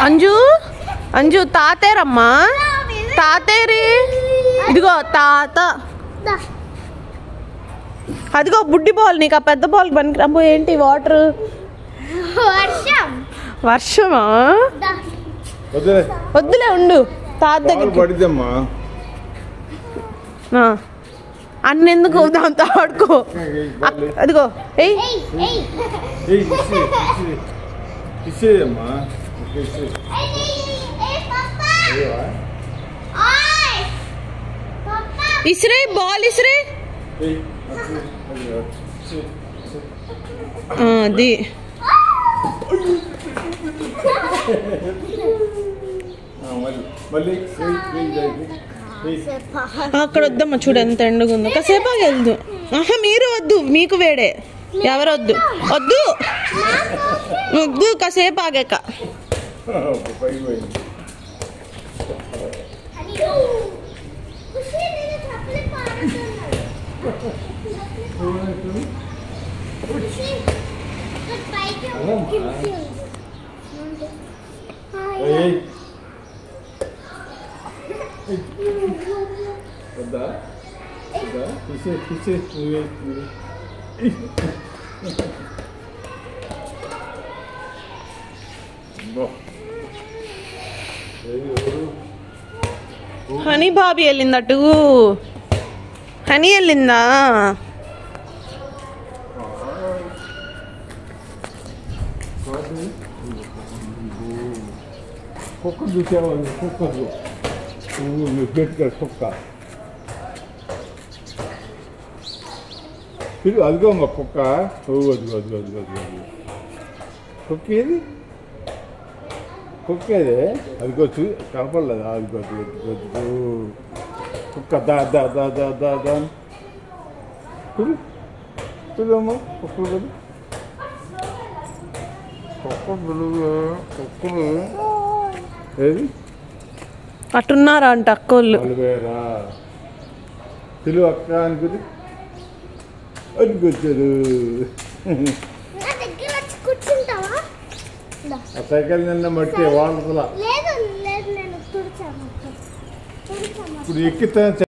అంజు అంజు తాతేరమ్మా తాతేరి ఇదిగో తాత అదిగో బుడ్డి బాల్ నీకు ఆ పెద్ద బాల్ పనికిరాబో ఏంటి వాటర్ వర్షమా వద్దులే ఉండు తాత దగ్గర అన్నెందుకు దాంతో ఆడుకో అదిగో ఇసిరే బాల్ ఇసిరే అది అక్కడ వద్దమ్మా చూడు ఎంత ఎండుగా ఉందో కాసేపు వెళ్దు మీరు వద్దు మీకు వేడే ఎవరొద్దు వద్దు వద్దు కాసేపు ఆగాక హనీ బాబీ వెళ్ళిందటు హనీ వెళ్ళిందా కుక్క చూసావా కుక్కకు పెట్టుకో కుక్క అదిగో మా కుక్క అదిగో అదిగో అదిగో అదిగో కుక్క ఏది కుక్క ఏదే అదిగో కనపడలేదు అదిగో అదిగో కుక్క దా దా దా దా దా దా చూడమ్మా కుక్కలు కుక్కలు కుక్కలు ఏది అట్టున్నారా అంట అక్కోళ్ళు తెలుగు అక్క అనుకుని అనికొచ్చారు ఆ సైకిల్ నిన్న మట్టి వాళ్ళ ఇప్పుడు ఎక్కితే